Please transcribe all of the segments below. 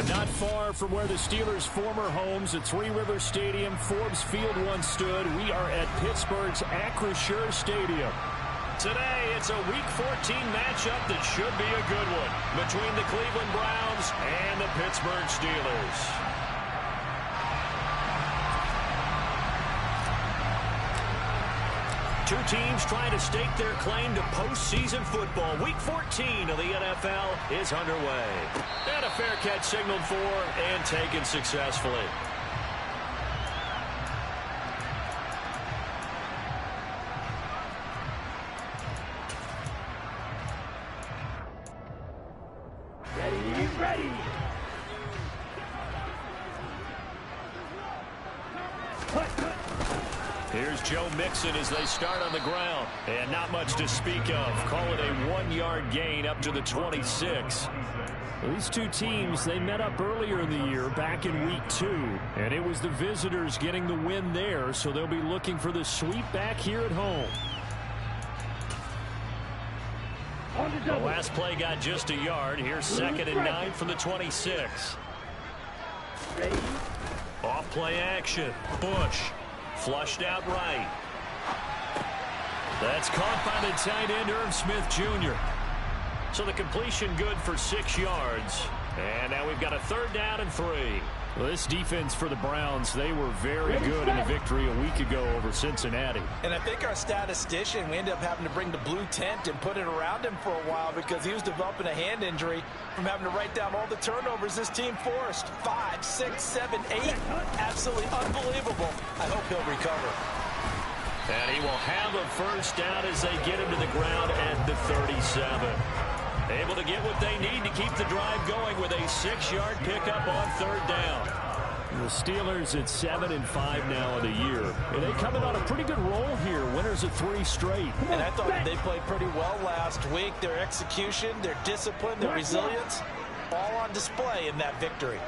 Not far from where the Steelers' former homes at Three Rivers Stadium, Forbes Field once stood, we are at Pittsburgh's Acrisure Stadium. Today, it's a Week 14 matchup that should be a good one between the Cleveland Browns and the Pittsburgh Steelers. Two teams trying to stake their claim to postseason football. Week 14 of the NFL is underway. And a fair catch signaled for and taken successfully. Ready. Here's Joe Mixon as they start on the ground. And not much to speak of. Call it a 1-yard gain up to the 26. These two teams, they met up earlier in the year back in Week 2. And it was the visitors getting the win there, so they'll be looking for the sweep back here at home. The last play got just a yard. Here's 2nd and 9 from the 26. Off play action. Bush. Flushed out right. That's caught by the tight end, Irv Smith Jr. So the completion good for 6 yards. And now we've got a 3rd down and 3. Well, this defense for the Browns, they were very good in a victory a week ago over Cincinnati. And I think our statistician, we ended up having to bring the blue tent and put it around him for a while because he was developing a hand injury from having to write down all the turnovers this team forced. 5, 6, 7, 8. Absolutely unbelievable. I hope he'll recover. And he will have a 1st down as they get him to the ground at the 37. Able to get what they need to keep the drive going with a 6-yard pickup on 3rd down. The Steelers at 7-5 now in the year. And they come in on a pretty good roll here. Winners of 3 straight. And I thought they played pretty well last week. Their execution, their discipline, their resilience, all on display in that victory.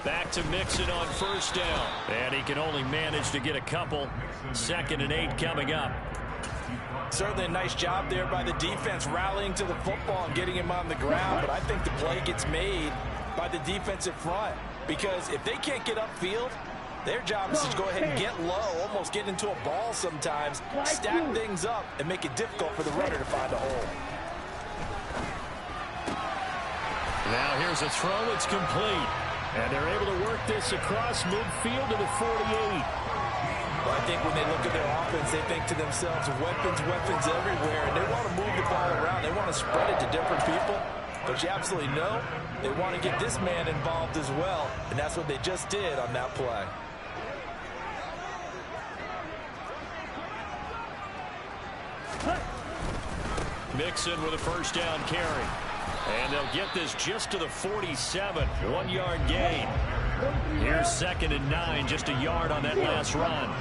Back to Mixon on 1st down. And he can only manage to get a couple. 2nd and 8 coming up. Certainly a nice job there by the defense rallying to the football and getting him on the ground. But I think the play gets made by the defensive front. Because if they can't get upfield, their job is to go ahead and get low, almost get into a ball sometimes, stack things up, and make it difficult for the runner to find a hole. Now here's a throw. It's complete. And they're able to work this across midfield to the 48. Well, I think when they look at their offense, they think to themselves, weapons everywhere, and they want to move the ball around. They want to spread it to different people. But you absolutely know they want to get this man involved as well, and that's what they just did on that play. Mixon with a 1st down carry. And they'll get this just to the 47. 1-yard gain. Here's 2nd and 9. Just a yard on that last run.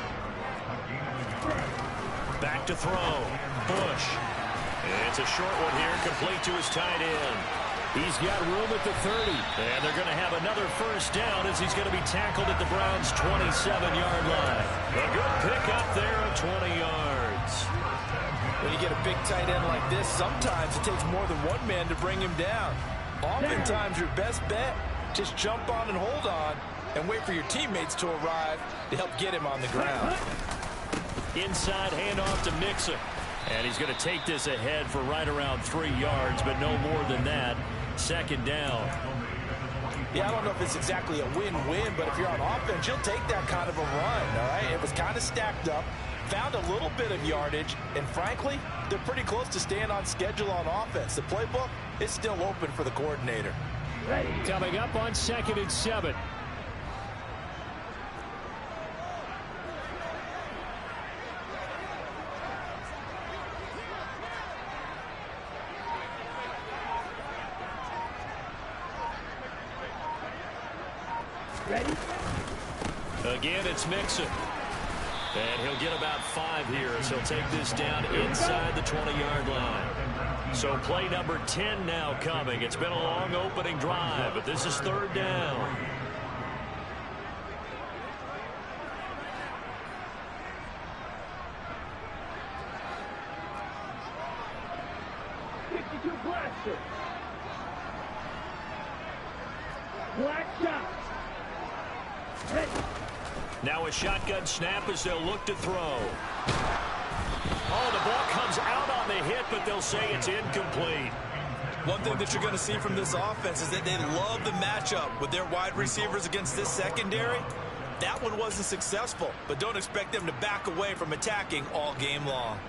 Back to throw. Bush. It's a short one here. Complete to his tight end. He's got room at the 30. And they're going to have another 1st down as he's going to be tackled at the Browns' 27-yard line. A good pickup there of 20 yards. When you get a big tight end like this, sometimes it takes more than one man to bring him down. Oftentimes, your best bet, just jump on and hold on and wait for your teammates to arrive to help get him on the ground. Inside handoff to Mixon. And he's going to take this ahead for right around 3 yards, but no more than that. 2nd down. Yeah, I don't know if it's exactly a win-win, but if you're on offense, you'll take that kind of a run, all right? It was kind of stacked up. Found a little bit of yardage, and frankly, they're pretty close to staying on schedule on offense. The playbook is still open for the coordinator. Coming up on 2nd and 7. Again, it's Mixon. And he'll get about 5 here as he'll take this down inside the 20-yard line. So play number 10 now coming. It's been a long opening drive, but this is 3rd down. 52 blaster. Black shot. Hit. Now a shotgun snap as they'll look to throw. Oh, the ball comes out on the hit, but they'll say it's incomplete. One thing that you're going to see from this offense is that they love the matchup with their wide receivers against this secondary. That one wasn't successful, but don't expect them to back away from attacking all game long.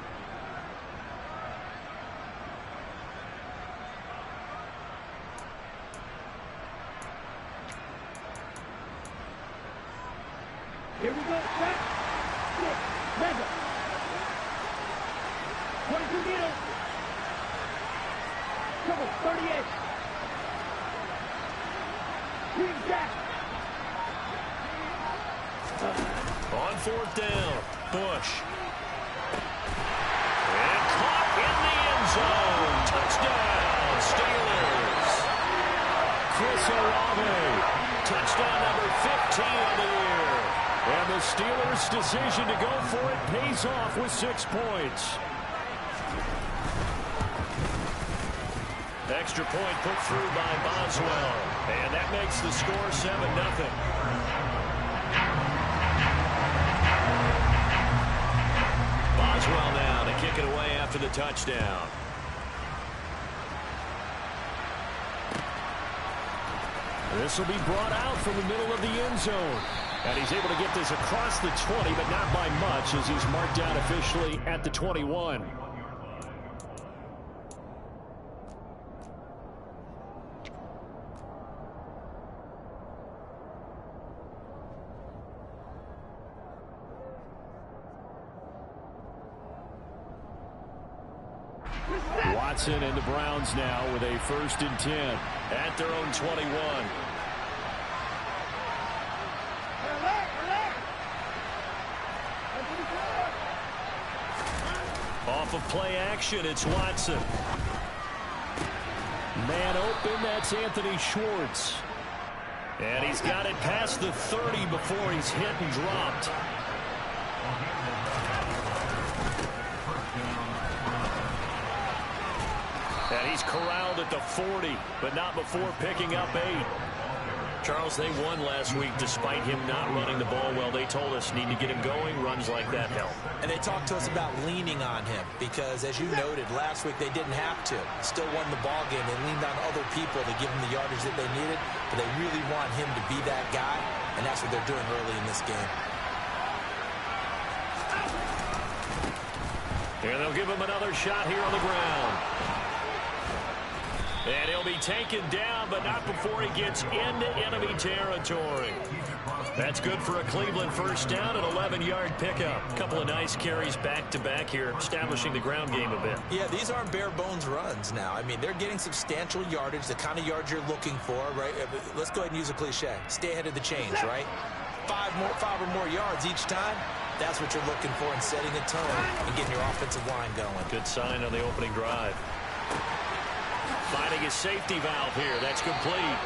Here we go. Set. Six. Mega. 22 needle. Trouble. 38. Green jack. On fourth down, Bush. And caught in the end zone. Touchdown, Steelers. Chris Olave. Touchdown number 15 of the year. And the Steelers' decision to go for it pays off with 6 points. Extra point put through by Boswell. And that makes the score 7-0. Boswell now to kick it away after the touchdown. This will be brought out from the middle of the end zone. And he's able to get this across the 20, but not by much, as he's marked down officially at the 21. Watson and the Browns now with a 1st and 10 at their own 21. Off of play action, it's Watson. Man open, that's Anthony Schwartz. And he's got it past the 30 before he's hit and dropped. And he's corralled at the 40, but not before picking up 8. Charles, they won last week despite him not running the ball well. They told us need to get him going. Runs like that help. And they talked to us about leaning on him because, as you noted, last week they didn't have to. Still won the ball game. They leaned on other people to give them the yardage that they needed, but they really want him to be that guy, and that's what they're doing early in this game. And they'll give him another shot here on the ground. And he'll be taken down, but not before he gets into enemy territory. That's good for a Cleveland 1st down, an 11-yard pickup. A couple of nice carries back-to-back here, establishing the ground game a bit. Yeah, these aren't bare-bones runs now. I mean, they're getting substantial yardage, the kind of yards you're looking for, right? Let's go ahead and use a cliche. Stay ahead of the chains, right? 5 or more yards each time. That's what you're looking for in setting a tone and getting your offensive line going. Good sign on the opening drive. Finding his safety valve here. That's complete.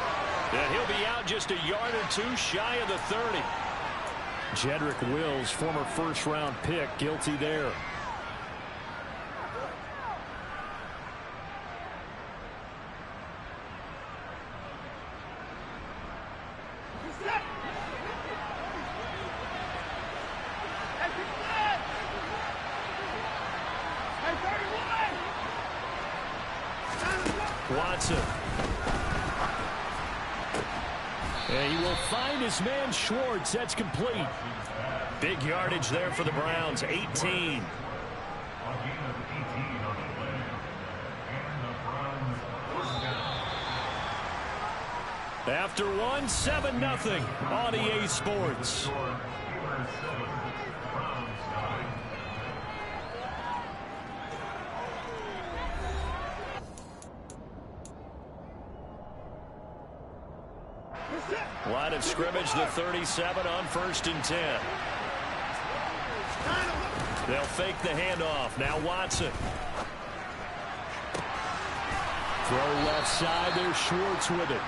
And he'll be out just a yard or 2 shy of the 30. Jedrick Wills, former 1st-round pick, guilty there. Watson. And he will find his man Schwartz. That's complete. Big yardage there for the Browns. 18. After one, 7-0 on EA Sports. Line of scrimmage, the 37 on 1st and 10. They'll fake the handoff. Now Watson. Throw left side. There's Schwartz with it.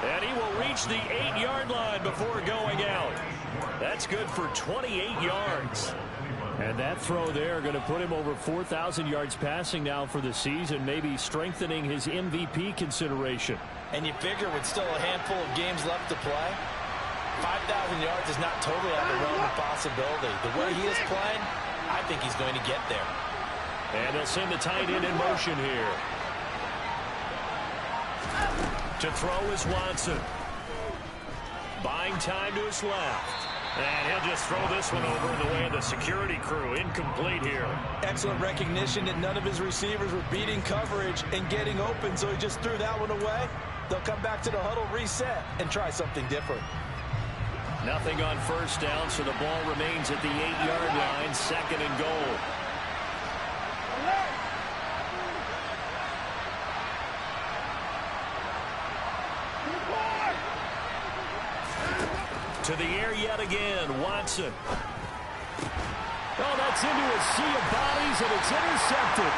And he will reach the 8-yard line before going out. That's good for 28 yards. And that throw there going to put him over 4,000 yards passing now for the season, maybe strengthening his MVP consideration. And you figure with still a handful of games left to play, 5,000 yards is not totally out of the realm of possibility. The way he is playing, I think he's going to get there. And they'll send the tight end in motion here. To throw is Watson. Buying time to his left. And he'll just throw this one over in the way of the security crew. Incomplete here. Excellent recognition that none of his receivers were beating coverage and getting open, so he just threw that one away. They'll come back to the huddle, reset, and try something different. Nothing on first down, so the ball remains at the 8-yard line, 2nd and goal. To the air yet again, Watson. Oh, that's into a sea of bodies, and it's intercepted.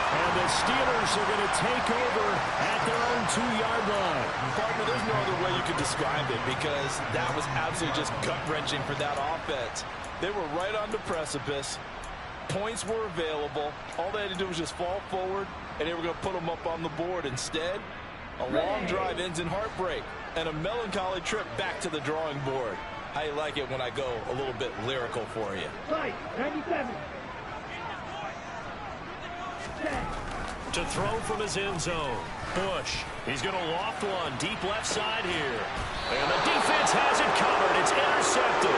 And the Steelers are going to take over at their own 2-yard line. Partner, there's no other way you could describe it because that was absolutely just gut-wrenching for that offense. They were right on the precipice. Points were available. All they had to do was just fall forward, and they were going to put them up on the board. Instead, a long drive ends in heartbreak and a melancholy trip back to the drawing board. How you like it when I go a little bit lyrical for you? Right, 97. To throw from his end zone. Bush. He's going to loft one deep left side here. And the defense has it covered. It's intercepted.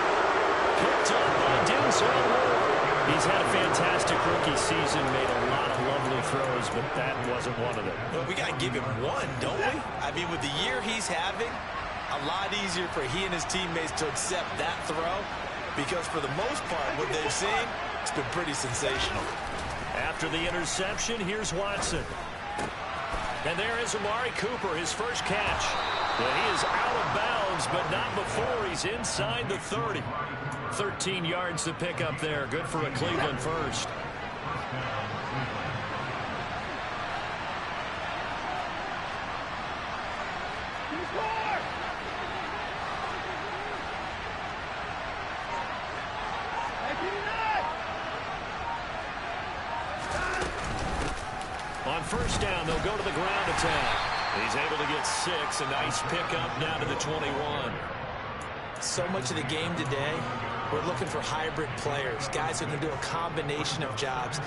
Picked up by Denzel Ward. He's had a fantastic rookie season, made a lot of lovely throws, but that wasn't one of them. Well, we got to give him one, don't we? I mean, with the year he's having, a lot easier for he and his teammates to accept that throw because for the most part, what they've seen, it's been pretty sensational. After the interception, here's Watson. And there is Amari Cooper, his first catch. Well, he is out of bounds, but not before he's inside the 30. 13 yards to pick up there. Good for a Cleveland first. On first down, they'll go to the ground attack. He's able to get 6. A nice pickup down to the 21. So much of the game today, we're looking for hybrid players, guys who can do a combination of jobs.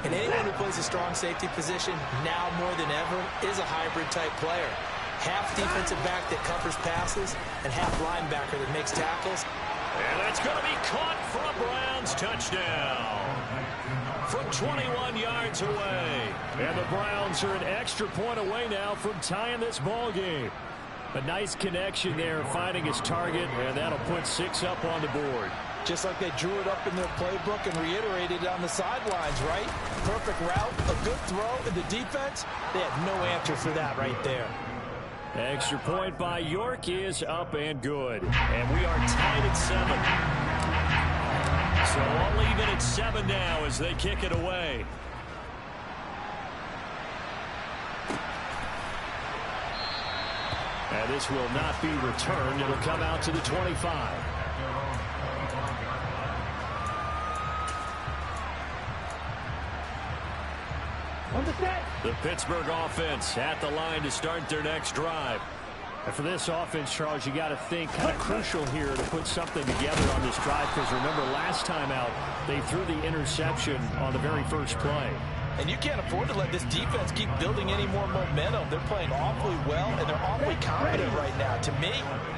And anyone who plays a strong safety position, now more than ever, is a hybrid-type player. Half defensive back that covers passes, and half linebacker that makes tackles. And that's going to be caught for a Browns touchdown. From 21 yards away. And the Browns are an extra point away now from tying this ball game. A nice connection there, finding his target, and that'll put 6 up on the board. Just like they drew it up in their playbook and reiterated it on the sidelines, right? Perfect route, a good throw, and the defense, they had no answer for that right there. Extra point by York is up and good. And we are tied at 7. So all even at 7 now as they kick it away. And this will not be returned. It'll come out to the 25. On the set. The Pittsburgh offense at the line to start their next drive. And for this offense, Charles, you got to think kind of crucial here to put something together on this drive, because remember last time out they threw the interception on the very first play. And you can't afford to let this defense keep building any more momentum. They're playing awfully well, and they're awfully confident right now. To me,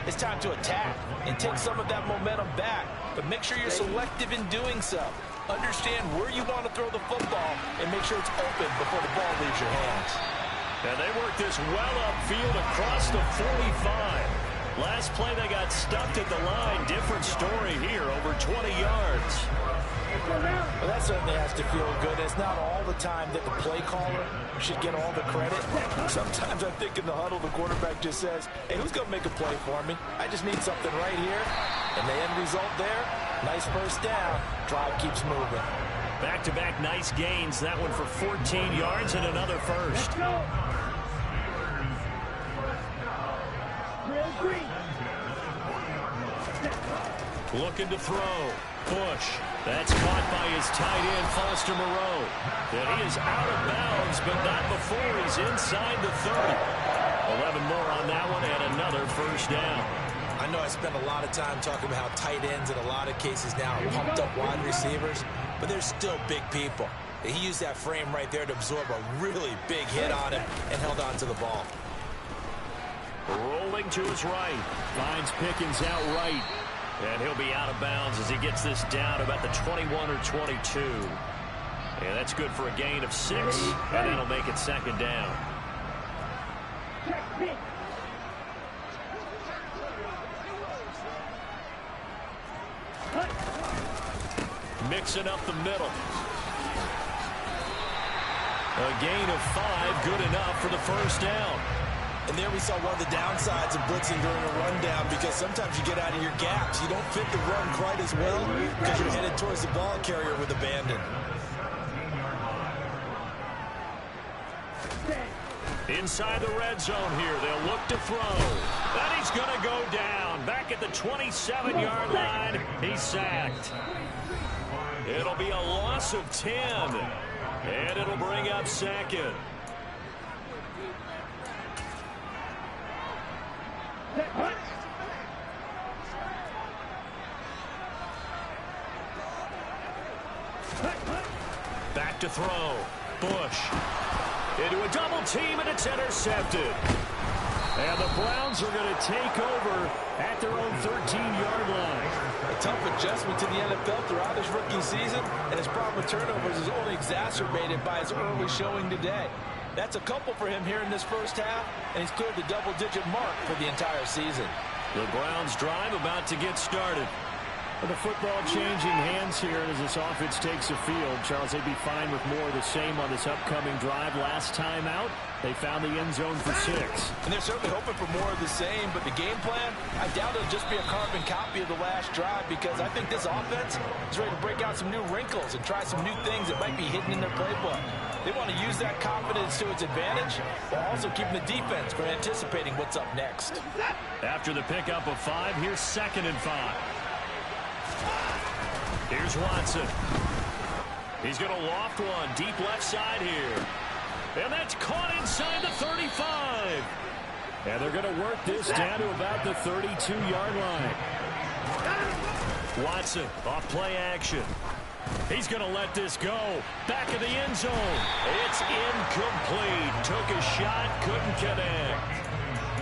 it's time to attack and take some of that momentum back. But make sure you're selective in doing so. Understand where you want to throw the football and make sure it's open before the ball leaves your hands. And they work this well upfield across the 45. Last play they got stuffed at the line. Different story here, over 20 yards. Well, that certainly has to feel good. It's not all the time that the play caller should get all the credit. Sometimes I think in the huddle, the quarterback just says, hey, who's going to make a play for me? I just need something right here. And the end result there, nice first down. Drive keeps moving. Back-to-back nice gains. That one for 14 yards and another first. Let's go. Green. Looking to throw. Bush. That's caught by his tight end, Foster Moreau. And he is out of bounds, but not before he's inside the 30. 11 more on that one and another first down. I know I spend a lot of time talking about how tight ends in a lot of cases now are pumped up wide receivers, but they're still big people. He used that frame right there to absorb a really big hit on him and held on to the ball. Rolling to his right. Finds Pickens out right. And he'll be out of bounds as he gets this down about the 21 or 22. And that's good for a gain of 6, and that'll make it second down. Mixing up the middle. A gain of 5, good enough for the first down. And there we saw one of the downsides of blitzing during a rundown, because sometimes you get out of your gaps. You don't fit the run quite as well because you're headed towards the ball carrier with abandon. Inside the red zone here, they'll look to throw. And he's going to go down. Back at the 27-yard line, he's sacked. It'll be a loss of 10, and it'll bring up second. Back to throw. Bush into a double team, and it's intercepted. And the Browns are going to take over at their own 13-yard line. A tough adjustment to the NFL throughout his rookie season, and his problem with turnovers is only exacerbated by his early showing today. That's a couple for him here in this first half, and he's cleared the double-digit mark for the entire season. The Browns drive about to get started. With the football changing hands here as this offense takes the field, Charles, they'd be fine with more of the same on this upcoming drive. Last time out, they found the end zone for 6. And they're certainly hoping for more of the same, but the game plan, I doubt it'll just be a carbon copy of the last drive, because I think this offense is ready to break out some new wrinkles and try some new things that might be hidden in their playbook. They want to use that confidence to its advantage while also keeping the defense from anticipating what's up next. After the pickup of 5, here's 2nd and 5. Here's Watson. He's going to loft one deep left side here. And that's caught inside the 35. And they're going to work this down to about the 32-yard line. Watson off play action. He's going to let this go. Back of the end zone. It's incomplete. Took a shot, couldn't connect.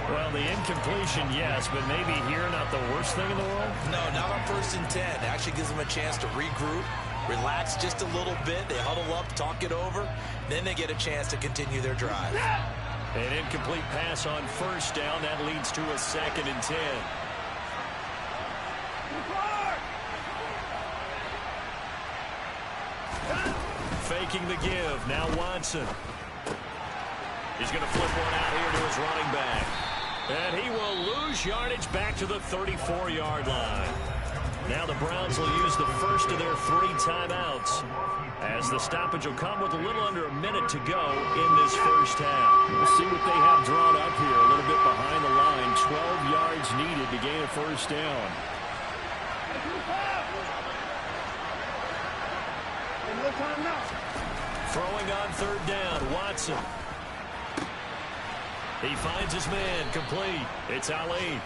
Well, the incompletion, yes, but maybe here not the worst thing in the world? No, not on 1st and 10. It actually gives them a chance to regroup, relax just a little bit. They huddle up, talk it over. Then they get a chance to continue their drive. An incomplete pass on 1st down. That leads to a 2nd and 10. Faking the give. Now Watson. He's going to flip one out here to his running back. And he will lose yardage back to the 34-yard line. Now the Browns will use the first of their 3 timeouts, as the stoppage will come with a little under a minute to go in this first half. We'll see what they have drawn up here, a little bit behind the line. 12 yards needed to gain a first down. Throwing on 3rd down, Watson. He finds his man, complete. It's Ali.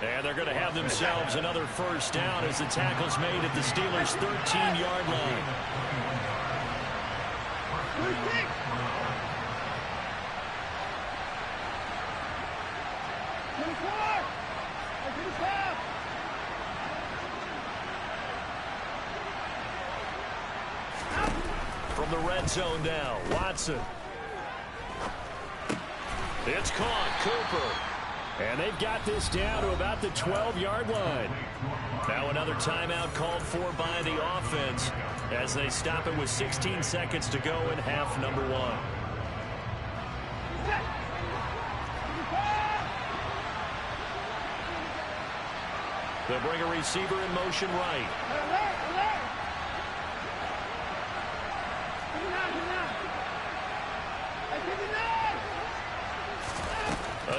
And they're going to have themselves another first down as the tackle's made at the Steelers' 13-yard line. From the red zone now, Watson. It's caught, Cooper. And they've got this down to about the 12-yard line. Now another timeout called for by the offense as they stop it with 16 seconds to go in half number 1. They'll bring a receiver in motion right.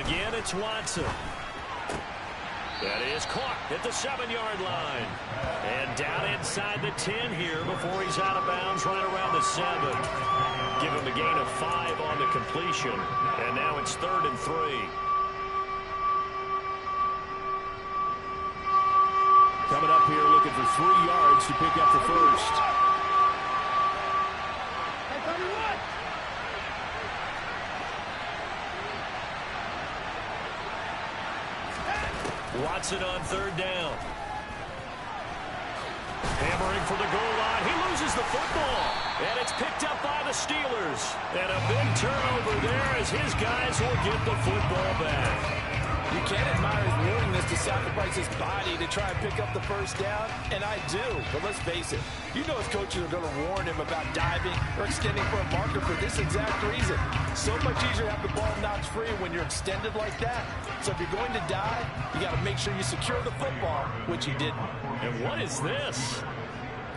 Again, it's Watson. That is caught at the 7-yard line. And down inside the 10 here before he's out of bounds right around the 7. Give him a gain of 5 on the completion. And now it's 3rd and 3. Coming up here looking for 3 yards to pick up the first. Watson on 3rd down. Hammering for the goal line. He loses the football. And it's picked up by the Steelers. And a big turnover there as his guys will get the football back. You can't admire his willingness to sacrifice his body to try and pick up the first down, and I do. But let's face it, you know his coaches are going to warn him about diving or extending for a marker for this exact reason. So much easier to have the ball knocked free when you're extended like that. So if you're going to dive, you got to make sure you secure the football, which he didn't. And what is this?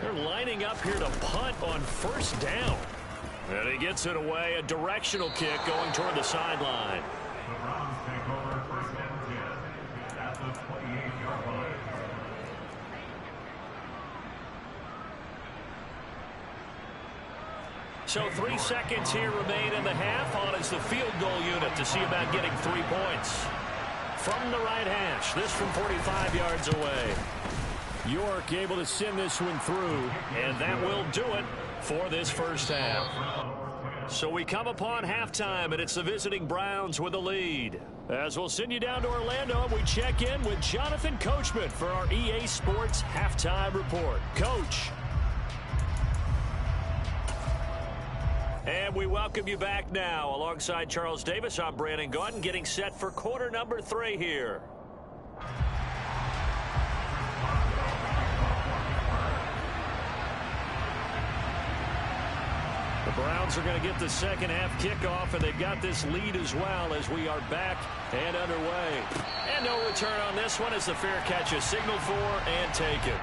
They're lining up here to punt on 1st down. And he gets it away, a directional kick going toward the sideline. So 3 seconds here remain in the half. On is the field goal unit to see about getting 3 points. From the right hash, this from 45 yards away. York able to send this one through, and that will do it for this first half. So we come upon halftime, and it's the visiting Browns with a lead. As we'll send you down to Orlando, and we check in with Jonathan Coachman for our EA Sports Halftime Report. Coach. And we welcome you back now. Alongside Charles Davis, I'm Brandon Gaudin, getting set for quarter number 3 here. The Browns are going to get the second half kickoff, and they've got this lead as well as we are back and underway. And no return on this one as the fair catch is signaled for and taken.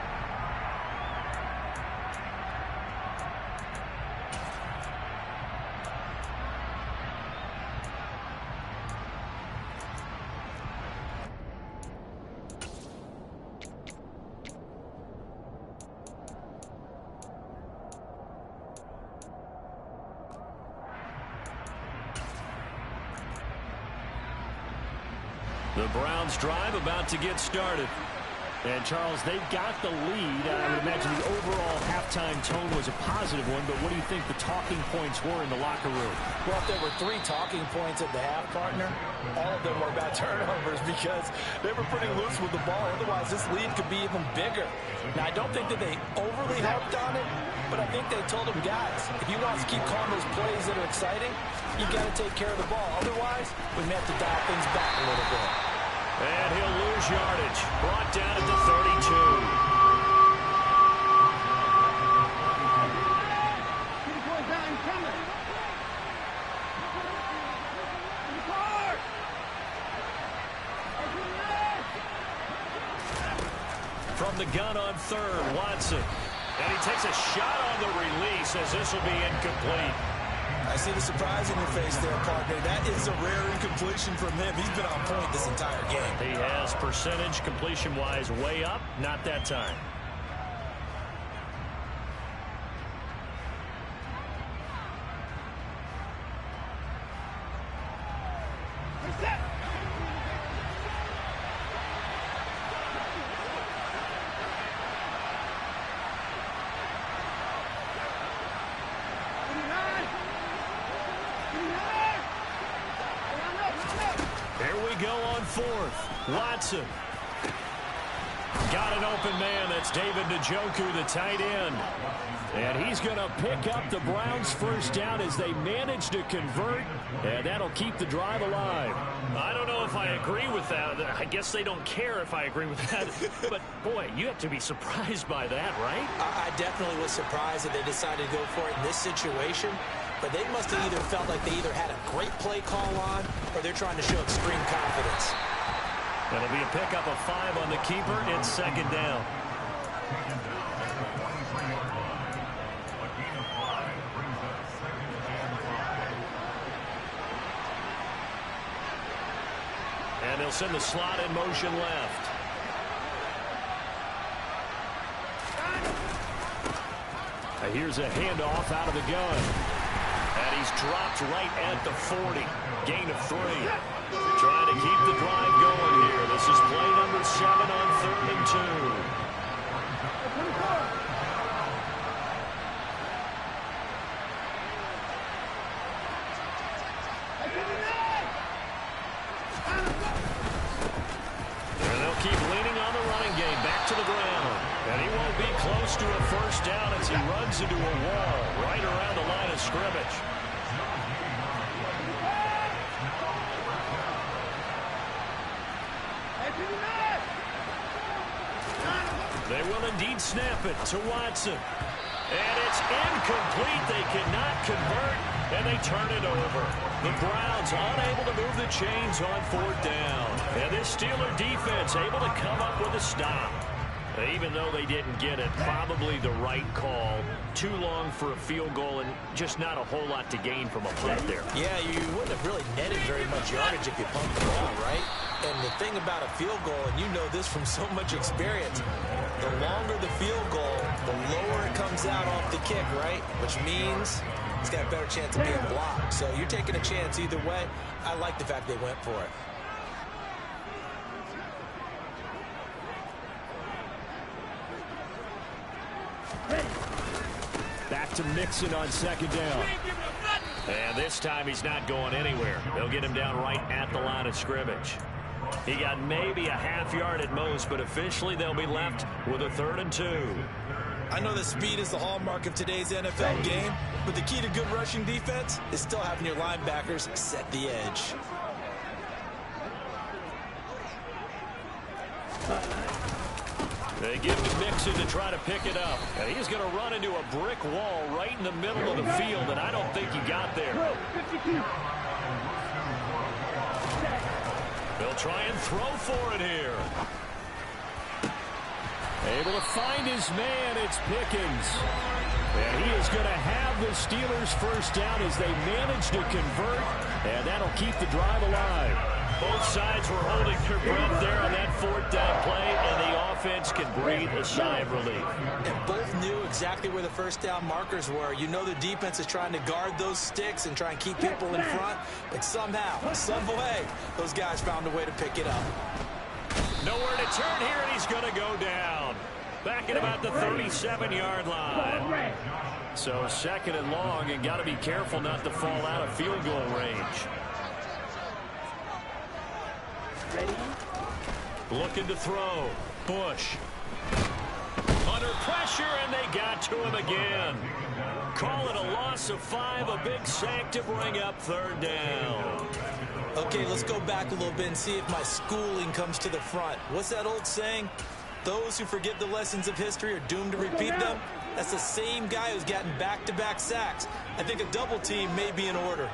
The Browns drive about to get started. And, Charles, they've got the lead. I would imagine the overall halftime tone was a positive one, but what do you think the talking points were in the locker room? Well, if there were 3 talking points at the half, partner, all of them were about turnovers because they were pretty loose with the ball. Otherwise, this lead could be even bigger. Now, I don't think that they overly harped on it, but I think they told them, guys, if you want to keep calling those plays that are exciting, you got to take care of the ball. Otherwise, we may have to dial things back a little bit. And he'll lose yardage. Brought down at the 32. From the gun on 3rd, Watson. And he takes a shot on the release as this will be incomplete. I see the surprise in your face there, partner. That is a rare incompletion from him. He's been on point this entire game. He has percentage completion-wise way up. Not that time. Watson. Got an open man. That's David Njoku, the tight end. And he's going to pick up the Browns' first down as they manage to convert. And that'll keep the drive alive. I don't know if I agree with that. I guess they don't care if I agree with that. But, boy, you have to be surprised by that, right? I definitely was surprised that they decided to go for it in this situation. But they must have either felt like they either had a great play call on or they're trying to show extreme confidence. That'll be a pickup of 5 on the keeper. It's 2nd down. And they'll send the slot in motion left. Here's a handoff out of the gun. And he's dropped right at the 40. Gain of 3. Trying to keep the drive going here. This is play number 7 on 3rd and 2. And they'll keep leaning on the running game. Back to the ground. And he won't be close to a first down as he runs into a wall right around the line of scrimmage. They will indeed snap it to Watson. And it's incomplete. They cannot convert, and they turn it over. The Browns unable to move the chains on 4th down. And this Steeler defense able to come up with a stop. Even though they didn't get it, probably the right call. Too long for a field goal and just not a whole lot to gain from a punt there. Yeah, you wouldn't have really netted very much yardage if you pumped the ball, right? And the thing about a field goal, and you know this from so much experience, the longer the field goal, the lower it comes out off the kick, right? Which means it's got a better chance of being blocked. So you're taking a chance either way. I like the fact they went for it. Back to Mixon on 2nd down. And this time he's not going anywhere. They'll get him down right at the line of scrimmage. He got maybe a half yard at most, but officially they'll be left with a 3rd and 2. I know that speed is the hallmark of today's NFL game, but the key to good rushing defense is still having your linebackers set the edge. They give to Mixon to try to pick it up. And he's going to run into a brick wall right in the middle of the field, and I don't think he got there. They'll try and throw for it here. Able to find his man. It's Pickens. And he is going to have the Steelers first down as they manage to convert. And that'll keep the drive alive. Both sides were holding their breath there on that 4th down play, and the offense can breathe a sigh of relief. And both knew exactly where the first down markers were. You know the defense is trying to guard those sticks and try and keep people in front, but somehow, some way, those guys found a way to pick it up. Nowhere to turn here, and he's going to go down. Back at about the 37-yard line. So 2nd and long, and got to be careful not to fall out of field goal range. Looking to throw. Bush. Under pressure, and they got to him again. Call it a loss of 5, a big sack to bring up 3rd down. Okay, let's go back a little bit and see if my schooling comes to the front. What's that old saying? Those who forget the lessons of history are doomed to repeat them. That's the same guy who's gotten back-to-back sacks. I think a double team may be in order.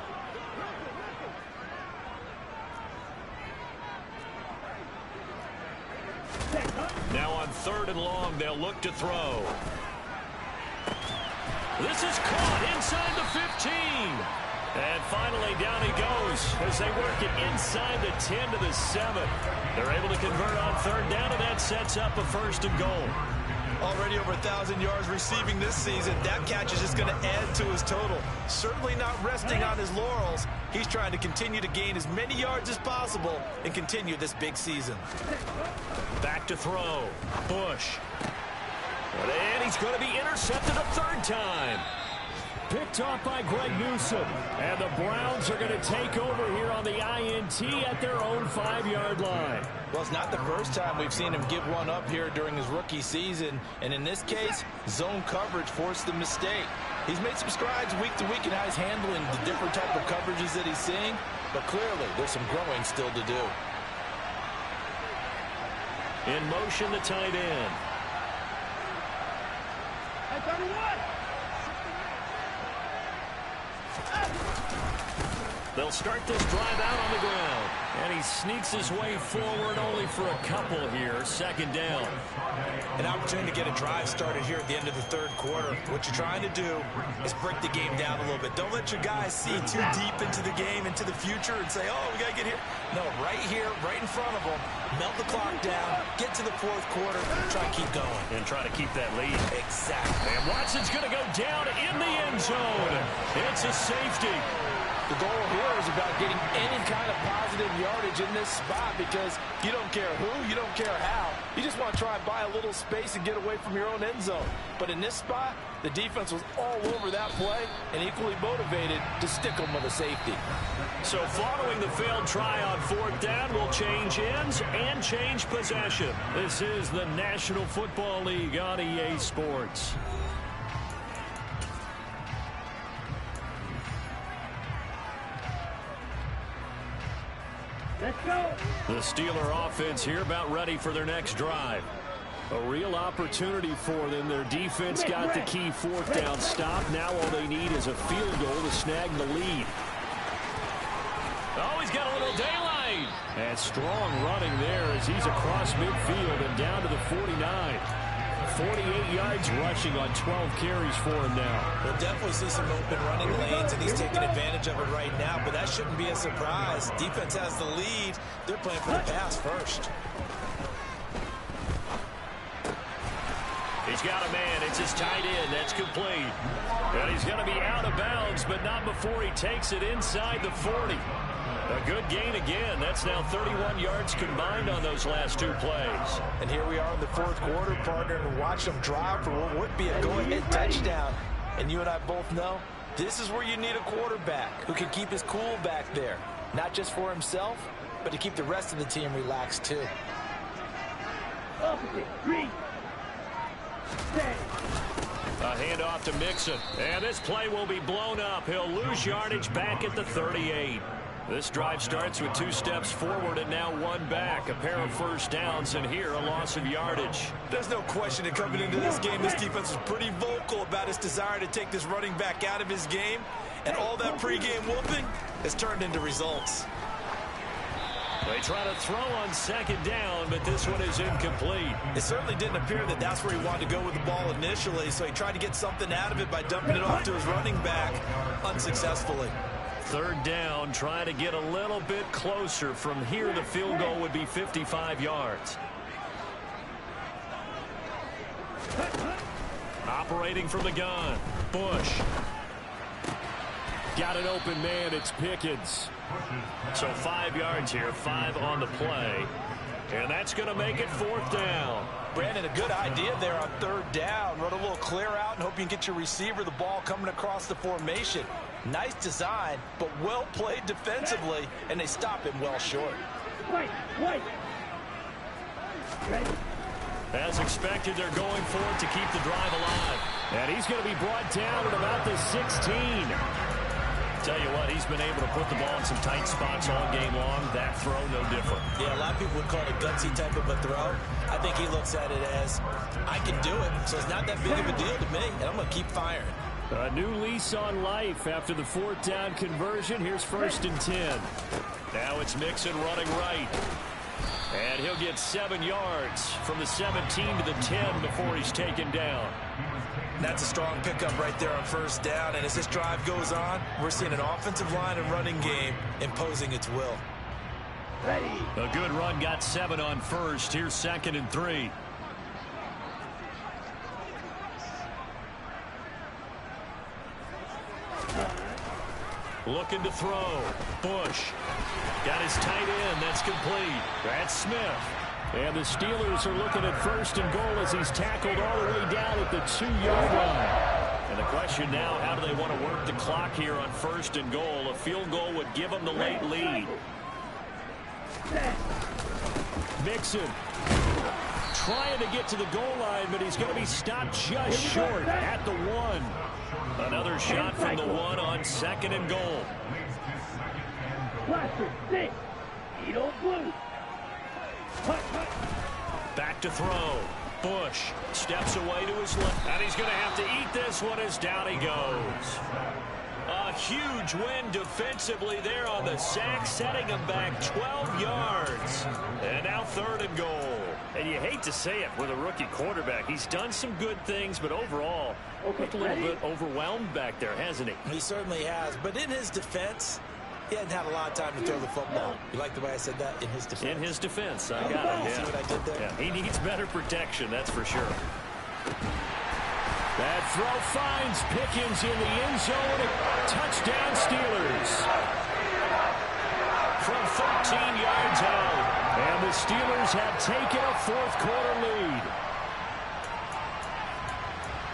Now on 3rd and long, they'll look to throw. This is caught inside the 15. And finally, down he goes as they work it inside the 10 to the 7. They're able to convert on 3rd down, and that sets up a 1st and goal. Already over 1,000 yards receiving this season. That catch is just going to add to his total. Certainly not resting on his laurels. He's trying to continue to gain as many yards as possible and continue this big season. Back to throw. Bush. And he's going to be intercepted a 3rd time. Picked off by Greg Newsome. And the Browns are going to take over here on the INT at their own 5-yard line. Well, it's not the first time we've seen him give one up here during his rookie season. And in this case, zone coverage forced the mistake. He's made some strides week to week in how he's handling the different type of coverages that he's seeing. But clearly, there's some growing still to do. In motion, the tight end. They'll start this drive out on the ground. And he sneaks his way forward only for a couple here. Second down. An opportunity to get a drive started here at the end of the third quarter. What you're trying to do is break the game down a little bit. Don't let your guys see too deep into the game, into the future, and say, oh, we got to get here. No, right here, right in front of them. Melt the clock down, get to the fourth quarter, try to keep going. And try to keep that lead. Exactly. And Watson's going to go down in the end zone. It's a safety. The goal here is about getting any kind of positive yardage in this spot because you don't care who, you don't care how. You just want to try and buy a little space and get away from your own end zone. But in this spot, the defense was all over that play and equally motivated to stick them with a safety. So following the failed try on fourth down, will change ends and change possession. This is the National Football League on EA Sports. Let's go. The Steeler offense here about ready for their next drive. A real opportunity for them. Their defense got the key fourth down stop. Now all they need is a field goal to snag the lead. Oh, he's got a little daylight. And strong running there as he's across midfield and down to the 49. 48 yards rushing on 12 carries for him now. We'll definitely see some open running lanes, and he's taking advantage of it right now, but that shouldn't be a surprise. Defense has the lead. They're playing for the pass first. He's got a man. It's his tight end. That's complete. And he's going to be out of bounds, but not before he takes it inside the 40. A good gain again. That's now 31 yards combined on those last two plays. And here we are in the fourth quarter, partner, and watch them drive for what would be a go-ahead touchdown. And you and I both know this is where you need a quarterback who can keep his cool back there. Not just for himself, but to keep the rest of the team relaxed too. Opposite. Green. Stay. A handoff to Mixon. And this play will be blown up. He'll lose yardage back at the 38. This drive starts with 2 steps forward and now 1 back. A pair of first downs, and here a loss of yardage. There's no question that coming into this game, this defense was pretty vocal about its desire to take this running back out of his game. And all that pregame whooping has turned into results. They try to throw on second down, but this one is incomplete. It certainly didn't appear that that's where he wanted to go with the ball initially, so he tried to get something out of it by dumping it off to his running back unsuccessfully. Third down, trying to get a little bit closer. From here, the field goal would be 55 yards. Operating from the gun, Bush. Got an open man, it's Pickens. So 5 yards here, 5 on the play. And that's going to make it fourth down. Brandon, a good idea there on third down. Run a little clear out and hope you can get your receiver the ball coming across the formation. Nice design, but well played defensively, and they stop him well short. Wait. Ready. As expected, they're going for it to keep the drive alive. And he's going to be brought down at about the 16. Tell you what, he's been able to put the ball in some tight spots all game long. That throw, no different. Yeah, a lot of people would call it a gutsy type of a throw. I think he looks at it as, I can do it, so it's not that big of a deal to me, and I'm going to keep firing. A new lease on life after the fourth down conversion. Here's 1st and 10. Now it's Mixon running right. And he'll get 7 yards from the 17 to the 10 before he's taken down. That's a strong pickup right there on first down. And as this drive goes on, we're seeing an offensive line and running game imposing its will. Ready. A good run, got 7 on first. Here's 2nd and 3. Looking to throw. Bush. Got his tight end. That's complete. That's Smith. And the Steelers are looking at 1st and goal as he's tackled all the way down at the 2-yard line. And the question now, how do they want to work the clock here on 1st and goal? A field goal would give them the late lead. Mixon trying to get to the goal line, but he's going to be stopped just short at the 1. Another shot from the 1 on 2nd and goal. Blaster, 6. Edo blue. Back to throw. Bush steps away to his left. And he's going to have to eat this one as down he goes. A A huge win defensively there on the sack, setting them back 12 yards. And now 3rd and goal. And you hate to say it with a rookie quarterback. He's done some good things, but overall, looked a little bit overwhelmed back there, hasn't he? He certainly has. But in his defense, he hadn't had a lot of time to throw the football. You like the way I said that? In his defense? In his defense. I got it. Yeah. See what I did there? Yeah, he needs better protection, that's for sure. That throw finds Pickens in the end zone. Touchdown, Steelers. From 13 yards out. And the Steelers have taken a 4th quarter lead.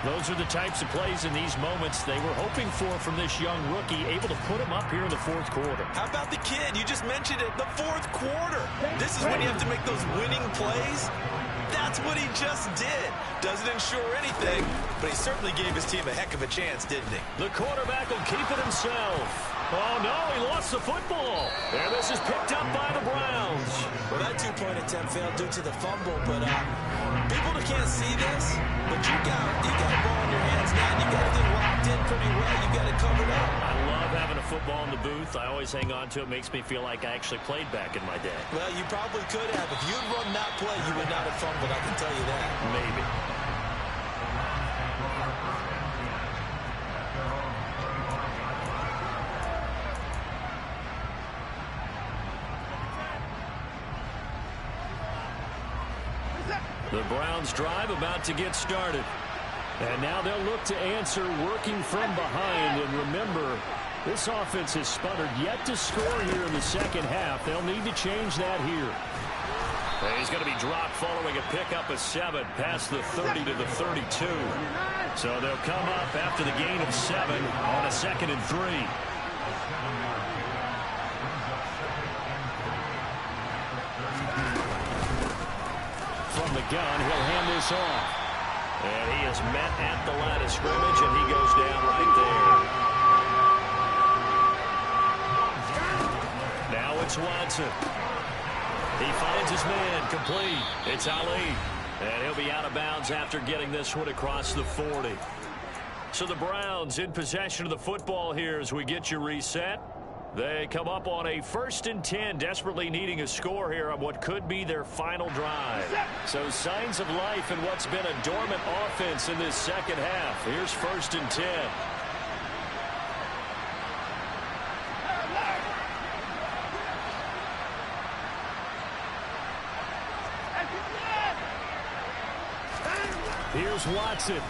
Those are the types of plays in these moments they were hoping for from this young rookie, able to put him up here in the 4th quarter. How about the kid? You just mentioned it, the 4th quarter. This is when you have to make those winning plays. That's what he just did. Doesn't ensure anything, but he certainly gave his team a heck of a chance, didn't he? The quarterback will keep it himself. Oh, no, he lost the football. And this is picked up by the Browns. Well, that 2-point attempt failed due to the fumble, but people that can't see this, but you got a ball in your hands now, and you got everything locked in pretty well. You got it covered up. I love having a football in the booth. I always hang on to it. Makes me feel like I actually played back in my day. Well, you probably could have. If you'd run that play, you would not have fumbled, I can tell you that. Maybe. The Browns drive about to get started. And now they'll look to answer working from behind. And remember, this offense has sputtered yet to score here in the second half. They'll need to change that here. He's going to be dropped following a pickup of 7 past the 30 to the 32. So they'll come up after the gain of 7 on a 2nd and 3. From the gun, he'll hand this off. And he is met at the line of scrimmage, and he goes down right there. Now it's Watson. He finds his man, complete. It's Ali. And he'll be out of bounds after getting this one across the 40. So the Browns in possession of the football here as we get you reset. They come up on a 1st and 10, desperately needing a score here on what could be their final drive. So signs of life in what's been a dormant offense in this second half. Here's 1st and 10. Here's Watson.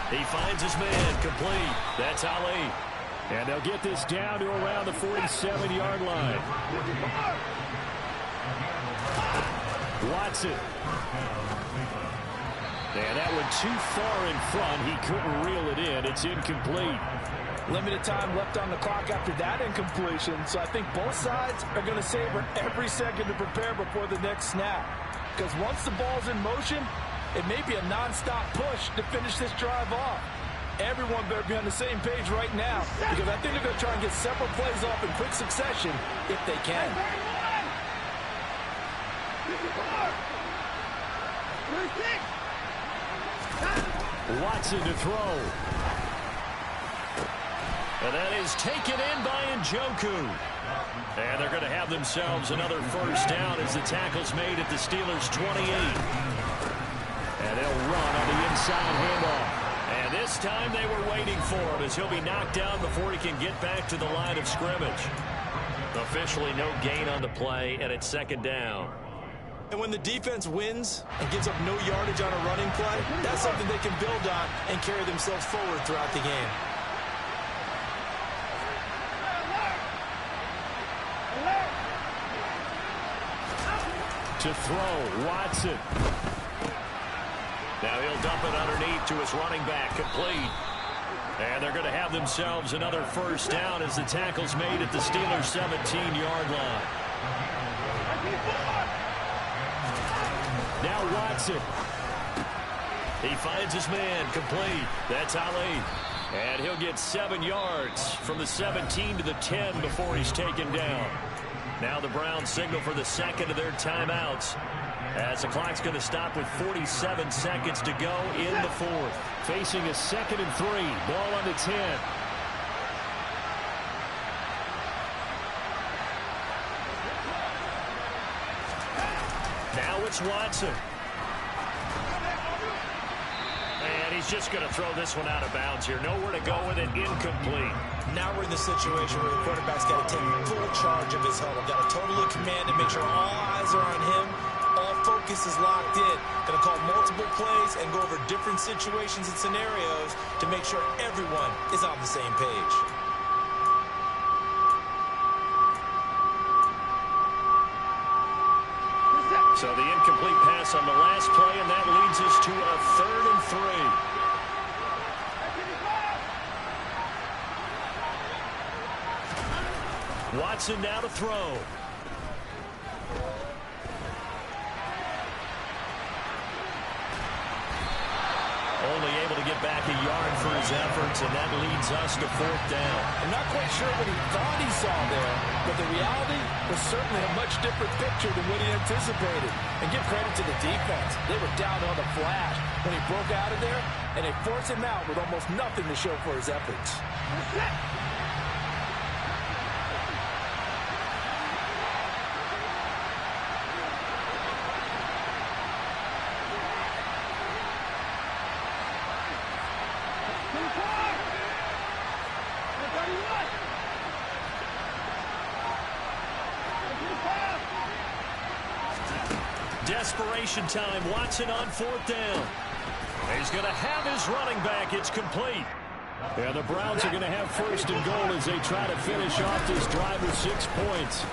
He finds his man, complete. That's Ali. And they'll get this down to around the 47-yard line. Watson. And that one too far in front. He couldn't reel it in. It's incomplete. Limited time left on the clock after that incompletion, so I think both sides are going to savor every second to prepare before the next snap. Because once the ball's in motion, it may be a non-stop push to finish this drive off. Everyone better be on the same page right now, because I think they're going to try and get several plays off in quick succession if they can. Watson to throw. And that is taken in by Njoku. And they're going to have themselves another 1st down as the tackle's made at the Steelers' 28. And they'll run on the inside handoff. And this time they were waiting for him as he'll be knocked down before he can get back to the line of scrimmage. Officially no gain on the play, and it's 2nd down. And when the defense wins and gives up no yardage on a running play, that's something they can build on and carry themselves forward throughout the game. To throw, Watson. Now he'll dump it underneath to his running back, complete. And they're going to have themselves another 1st down as the tackle's made at the Steelers' 17-yard line. Now Watson. He finds his man, complete. That's Ali. And he'll get 7 yards from the 17 to the 10 before he's taken down. Now the Browns signal for the 2nd of their timeouts. As the clock's going to stop with 47 seconds to go in the fourth. Facing a 2nd and 3. Ball on the 10. Now it's Watson. And he's just going to throw this one out of bounds here. Nowhere to go with it. Incomplete. Now we're in the situation where the quarterback's got to take full charge of his huddle. Got to totally command and make sure all eyes are on him. All focus is locked in. Going to call multiple plays and go over different situations and scenarios to make sure everyone is on the same page. So the incomplete pass on the last play, and that leads us to a 3rd and 3. Watson now to throw. Only able to get back a yard for his efforts, and that leads us to 4th down. I'm not quite sure what he thought he saw there, but the reality was certainly a much different picture than what he anticipated. And give credit to the defense. They were down on the flash when he broke out of there, and they forced him out with almost nothing to show for his efforts. Desperation time. Watson on 4th down. He's going to have his running back. It's complete. Yeah, the Browns are going to have 1st and goal as they try to finish off this drive with 6 points.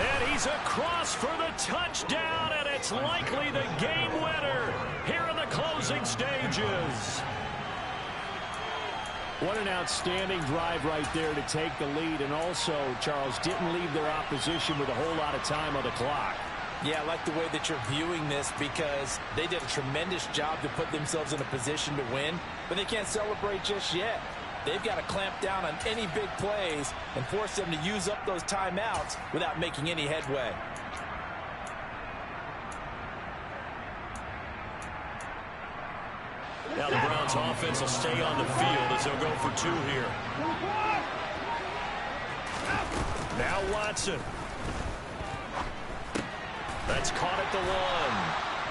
And he's across for the touchdown, and it's likely the game winner here in the closing stages. What an outstanding drive right there to take the lead, and also, Charles, didn't leave their opposition with a whole lot of time on the clock. Yeah, I like the way that you're viewing this because they did a tremendous job to put themselves in a position to win, but they can't celebrate just yet. They've got to clamp down on any big plays and force them to use up those timeouts without making any headway. Now the Browns offense will stay on the field as they'll go for 2 here. Now Watson. That's caught at the 1.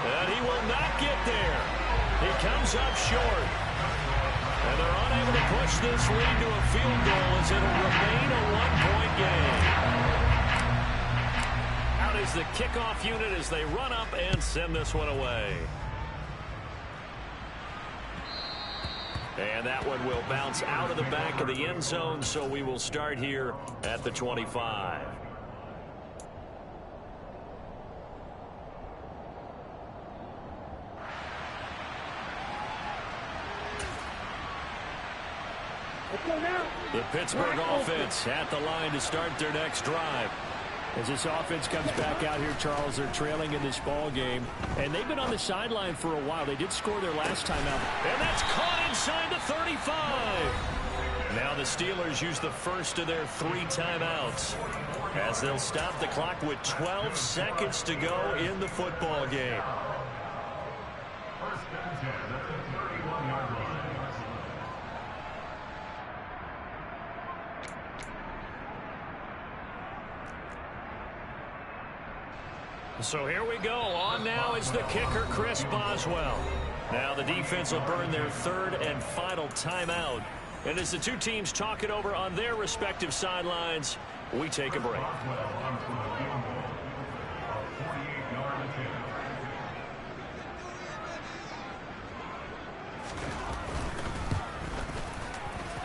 And he will not get there. He comes up short. And they're unable to push this lead to a field goal as it'll remain a 1-point game. Out is the kickoff unit as they run up and send this one away. And that one will bounce out of the back of the end zone, so we will start here at the 25. The Pittsburgh offense at the line to start their next drive. As this offense comes back out here, Charles, they're trailing in this ball game, and they've been on the sideline for a while. They did score their last time out. And that's caught inside the 35. Now the Steelers use the first of their 3 timeouts as they'll stop the clock with 12 seconds to go in the football game. So here we go. On now is the kicker, Chris Boswell. Now the defense will burn their 3rd and final timeout. And as the 2 teams talk it over on their respective sidelines, we take a break.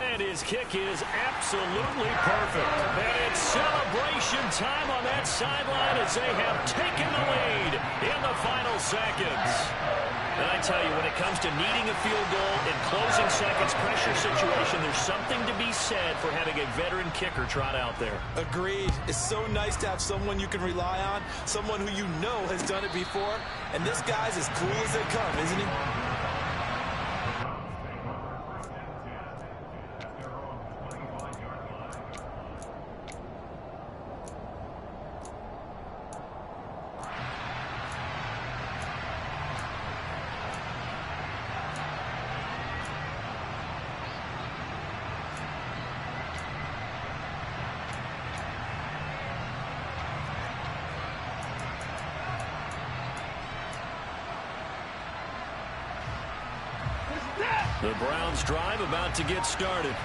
And his kick is absolutely perfect. And it's celebration time on that sideline as they have taken the lead in the final seconds. And I tell you, when it comes to needing a field goal in closing seconds, pressure situation, there's something to be said for having a veteran kicker trot out there. Agreed. It's so nice to have someone you can rely on, someone who you know has done it before. And this guy's as cool as they come, isn't he? The Browns drive about to get started.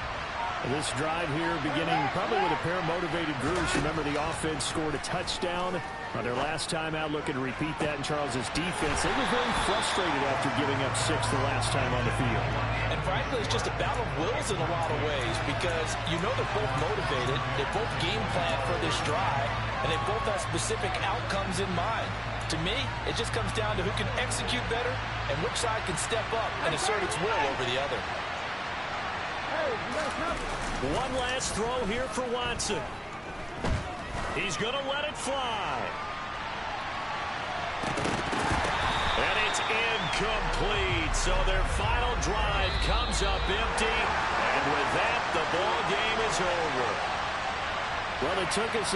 This drive here beginning probably with a pair of motivated Brewers. Remember, the offense scored a touchdown on their last time out, looking to repeat that in Charles's defense. They were very frustrated after giving up 6 the last time on the field. And frankly, it's just a battle of wills in a lot of ways because you know they're both motivated. They both game plan for this drive, and they both have specific outcomes in mind. To me, it just comes down to who can execute better and which side can step up and assert its will over the other. One last throw here for Watson. He's going to let it fly. And it's incomplete. So their final drive comes up empty. And with that, the ball game is over. Well, it took us